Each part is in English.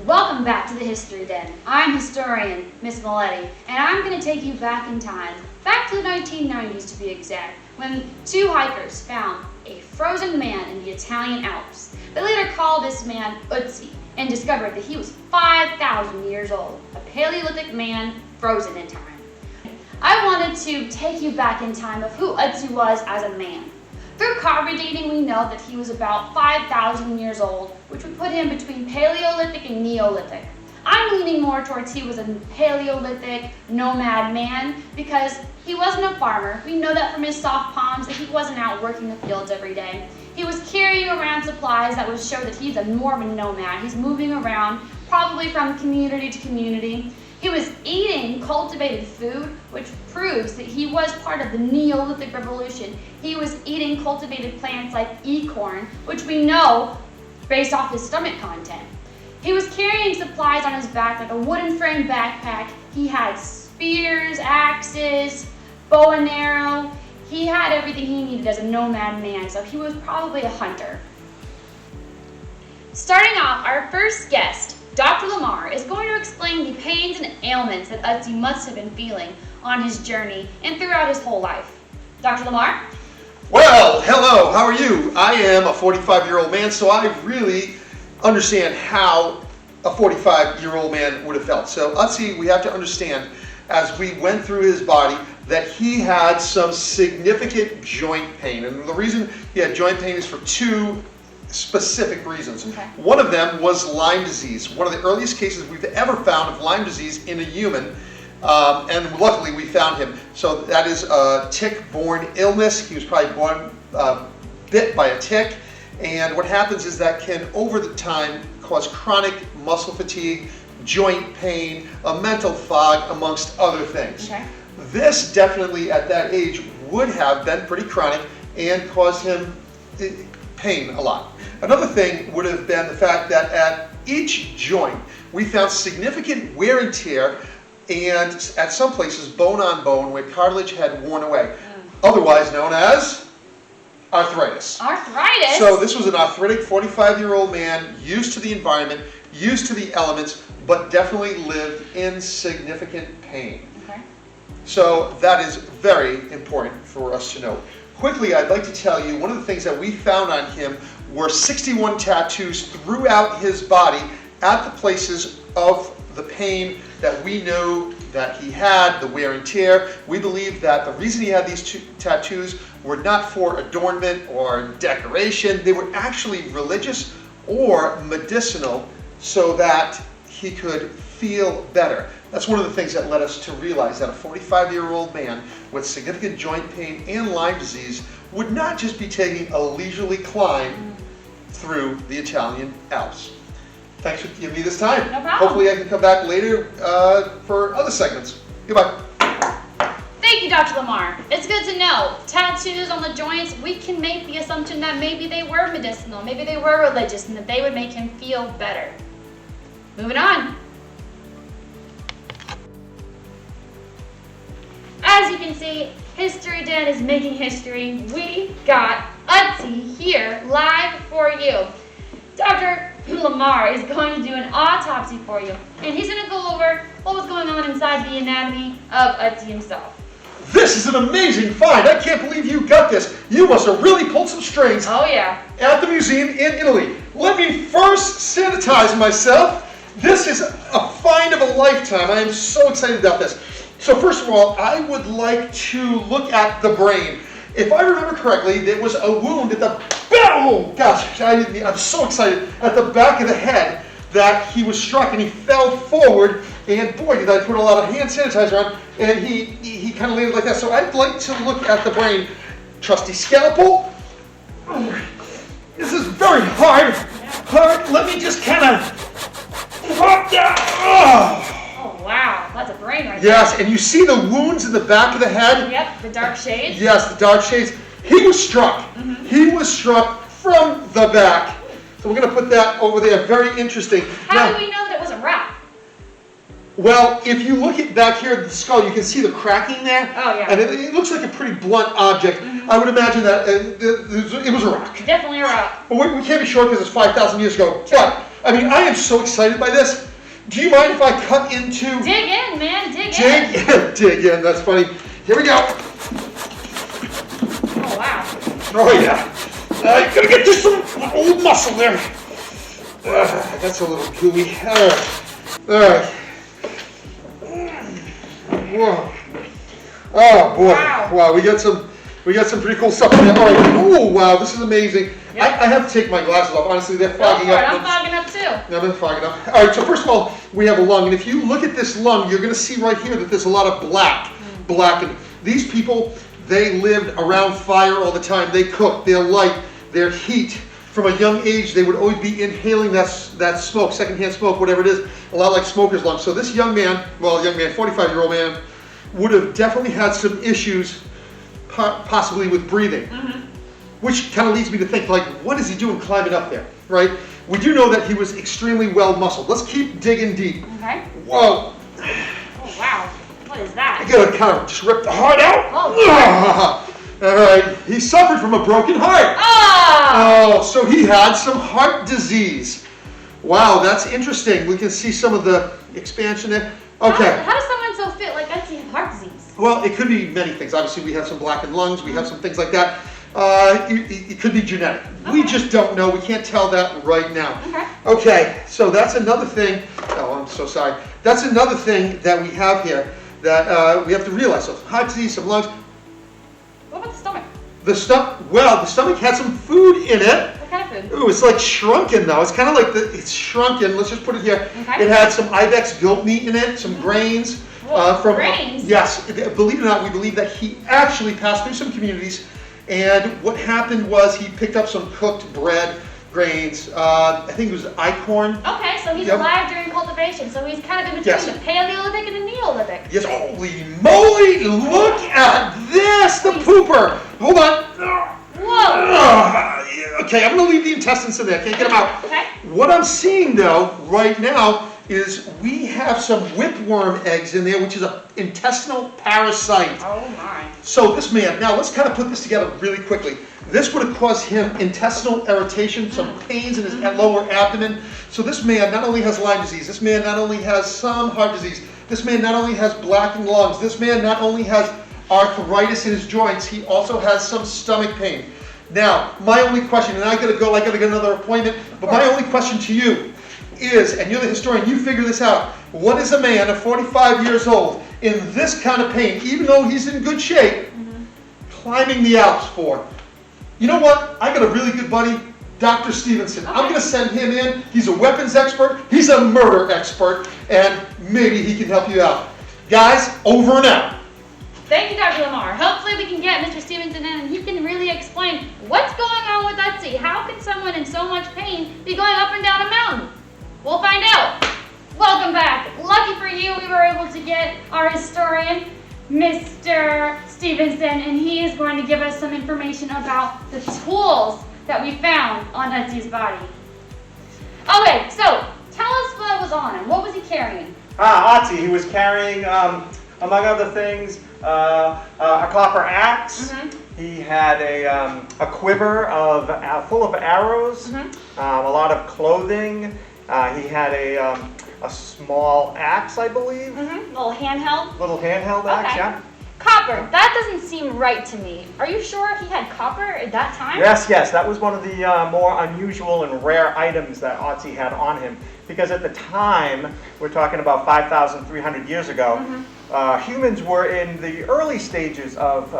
Welcome back to the History Den. I'm historian Miss Maletti, and I'm going to take you back in time, back to the 1990s to be exact, when two hikers found a frozen man in the Italian Alps. They later called this man Otzi and discovered that he was 5,000 years old, a Paleolithic man frozen in time. I wanted to take you back in time of who Otzi was as a man. Through carbon dating, we know that he was about 5,000 years old, which would put him between Paleolithic and Neolithic. I'm leaning more towards he was a Paleolithic nomad man because he wasn't a farmer. We know that from his soft palms that he wasn't out working the fields every day. He was carrying around supplies that would show that he's more of a nomad. He's moving around, probably from community to community. He was eating cultivated food, which proves that he was part of the Neolithic Revolution. He was eating cultivated plants like acorn, which we know based off his stomach content. He was carrying supplies on his back like a wooden frame backpack. He had spears, axes, bow and arrow. He had everything he needed as a nomad man, so he was probably a hunter. Starting off, our first guest, Dr. Lamar, is going to explain the pains and ailments that Otzi must have been feeling on his journey and throughout his whole life. Dr. Lamar? Well, hello, how are you? I am a 45-year-old man, so I really understand how a 45-year-old man would have felt. So Otzi, we have to understand, as we went through his body, that he had some significant joint pain. And the reason he had joint pain is for two specific reasons. Okay. One of them was Lyme disease. One of the earliest cases we've ever found of Lyme disease in a human, and luckily we found him. So that is a tick-borne illness. He was probably born bit by a tick, and what happens is that can over the time cause chronic muscle fatigue, joint pain, a mental fog, amongst other things. Okay. This definitely at that age would have been pretty chronic and caused him pain a lot. Another thing would have been the fact that at each joint we found significant wear and tear, and at some places bone on bone where cartilage had worn away, otherwise known as arthritis. Arthritis? So this was an arthritic 45-year-old man, used to the environment, used to the elements, but definitely lived in significant pain. Okay. So that is very important for us to know. Quickly, I'd like to tell you, one of the things that we found on him were 61 tattoos throughout his body at the places of the pain that we know that he had, the wear and tear. We believe that the reason he had these two tattoos were not for adornment or decoration. They were actually religious or medicinal so that he could feel better. That's one of the things that led us to realize that a 45-year-old man with significant joint pain and Lyme disease would not just be taking a leisurely climb through the Italian Alps. Thanks for giving me this time. No problem. Hopefully I can come back later for other segments. Goodbye. Thank you, Dr. Lamar. It's good to know. Tattoos on the joints, we can make the assumption that maybe they were medicinal, maybe they were religious, and that they would make him feel better. Moving on. As you can see, History Den is making history. We got Otzi here live for you. Dr. Lamar is going to do an autopsy for you, and he's going to go over what was going on inside the anatomy of Otzi himself. This is an amazing find. I can't believe you got this. You must have really pulled some strings Oh yeah. at the museum in Italy. Let me first sanitize myself. This is a find of a lifetime. I am so excited about this. So first of all, I would like to look at the brain. If I remember correctly, there was a wound at the, oh gosh, I'm so excited, at the back of the head that he was struck and he fell forward, and boy, did I put a lot of hand sanitizer on, and he kind of landed like that. So I'd like to look at the brain. Trusty scalpel. This is very hard. Let me just kind of pop that. Oh wow, that's a brain right Yes, there. and you see the wounds in the back of the head? Yep, the dark shades. Yes, the dark shades. He was struck. He was struck from the back. So we're going to put that over there. Very interesting. How do we know that it was a rock? Well, if you look at back here at the skull, you can see the cracking there. Oh, yeah. And it looks like a pretty blunt object. I would imagine that it was a rock. Definitely a rock. But we can't be sure because it's 5,000 years ago. But I mean, I am so excited by this. Do you mind if I cut into... Dig in, man, dig in. Dig in, that's funny. Here we go. Oh, wow. Oh, yeah. Gotta get just some old muscle there. That's a little gooey. All right. Whoa. Oh, boy. Wow, we got some pretty cool stuff in there. All right. Oh, wow, this is amazing. Yep. I have to take my glasses off. Honestly, they're fogging up. I'm fogging up too. Yeah, I'm fogging up. All right, so first of all, we have a lung. And if you look at this lung, you're going to see right here that there's a lot of black. And these people, they lived around fire all the time. They cooked, their light, their heat. From a young age, they would always be inhaling that smoke, secondhand smoke, whatever it is, a lot like smoker's lungs. So this young man, 45-year-old man, would have definitely had some issues, possibly with breathing. Which kind of leads me to think, like, what is he doing climbing up there, right? We do know that he was extremely well muscled. Let's keep digging deep. Okay. Whoa. Oh, wow. What is that? I gotta kind of just rip the heart out. Oh, all right. He suffered from a broken heart. Oh, so he had some heart disease. Wow, that's interesting. We can see some of the expansion there. Okay. How does someone so fit like Otzi have heart disease? Well, it could be many things. Obviously, we have some blackened lungs. We have some things like that. It could be genetic. Okay. We just don't know. We can't tell that right now. Okay, so that's another thing. Oh, I'm so sorry. That's another thing that we have here that we have to realize. So heart disease, some lungs. What about the stomach? The stomach had some food in it. What kind of food? Ooh, it's like shrunken though. It's kind of like it's shrunken. Let's just put it here. Okay. It had some ibex goat meat in it, some grains. Grains? Yes. Believe it or not, we believe that he actually passed through some communities. And what happened was he picked up some cooked bread, grains. I think it was acorn. Okay, so he's alive during cultivation. So he's kind of in between the Paleolithic and the Neolithic. Yes. Holy moly! Look at this, the pooper. Hold on. Whoa. Okay, I'm gonna leave the intestines in there. Can't get them out. Okay. What I'm seeing though right now is we have some whipworm eggs in there, which is an intestinal parasite. Oh my. So this man, now let's kind of put this together really quickly. This would have caused him intestinal irritation, some pains in his lower abdomen. So this man not only has Lyme disease, this man not only has some heart disease, this man not only has blackened lungs, this man not only has arthritis in his joints, he also has some stomach pain. Now, my only question, and I gotta get another appointment, but my only question to you is, and you're the historian, you figure this out, what is a man of 45 years old in this kind of pain, even though he's in good shape, climbing the Alps for? You know what? I got a really good buddy, Dr. Stevenson. Okay. I'm going to send him in. He's a weapons expert. He's a murder expert, and maybe he can help you out. Guys, over and out. Thank you, Dr. Lamar. Hopefully we can get Mr. Stevenson in and he can really explain what's going on with Otzi. How can someone in so much pain be going up and down a mountain? We'll find out. Welcome back. Lucky for you, we were able to get our historian, Mr. Stevenson, and he is going to give us some information about the tools that we found on Otzi's body. Okay, so tell us what was on him. What was he carrying? Otzi, he was carrying, among other things, a copper axe. He had a quiver full of arrows, a lot of clothing. He had a small axe, I believe. Little handheld? Little handheld axe, yeah. Copper, that doesn't seem right to me. Are you sure he had copper at that time? Yes, that was one of the more unusual and rare items that Otzi had on him. Because at the time, we're talking about 5,300 years ago, humans were in the early stages of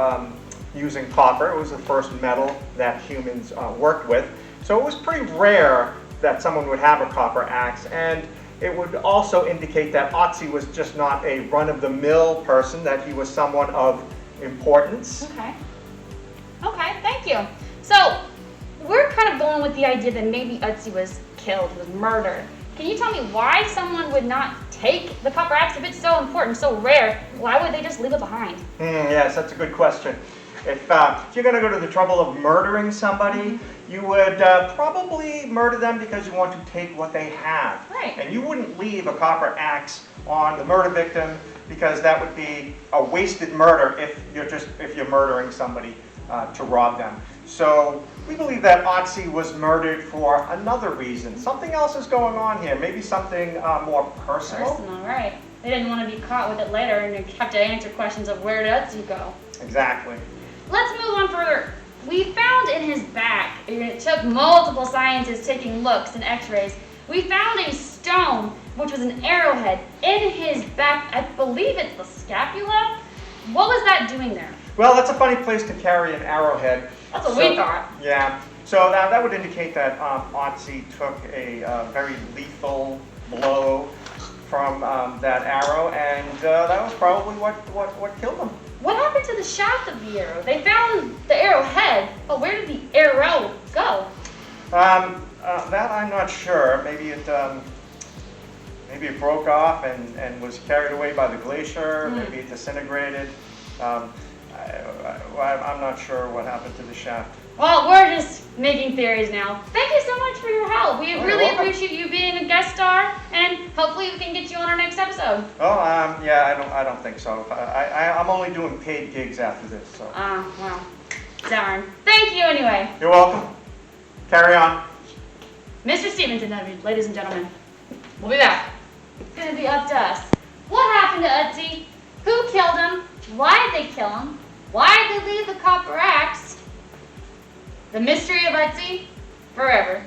using copper. It was the first metal that humans worked with. So it was pretty rare that someone would have a copper axe, and it would also indicate that Otzi was just not a run-of-the-mill person, that he was someone of importance. Okay, thank you. So, we're kind of going with the idea that maybe Otzi was killed, was murdered. Can you tell me why someone would not take the copper axe if it's so important, so rare? Why would they just leave it behind? Yes, that's a good question. If you're going to go to the trouble of murdering somebody, you would probably murder them because you want to take what they have. Right. And you wouldn't leave a copper axe on the murder victim because that would be a wasted murder if you're murdering somebody to rob them. So We believe that Otzi was murdered for another reason. Something else is going on here. Maybe something more personal. Personal, right. They didn't want to be caught with it later and have to answer questions of where did Otzi go. Exactly. Let's move on further. We found in his back, and it took multiple scientists taking looks and x-rays, we found a stone, which was an arrowhead, in his back. I believe it's the scapula. What was that doing there? Well, that's a funny place to carry an arrowhead. That's what we thought. Yeah. So that would indicate that Otzi took a very lethal blow from that arrow, and that was probably what killed him. What happened to the shaft of the arrow? They found the arrowhead, but where did the arrow go? That I'm not sure. Maybe it broke off and was carried away by the glacier. Maybe it disintegrated. I'm not sure what happened to the shaft. Well, we're just making theories now. Thank you so much for your help. We really appreciate you being a guest star, and hopefully we can get you on our next episode. Oh, yeah, I don't think so. I'm only doing paid gigs after this, so. Well, darn. Thank you anyway. You're welcome. Carry on. Mr. Stevenson, ladies and gentlemen, we'll be back. It's gonna be up to us. What happened to Otzi? Who killed him? Why did they kill him? Why did they leave the copper axe? The mystery of Otzi, forever.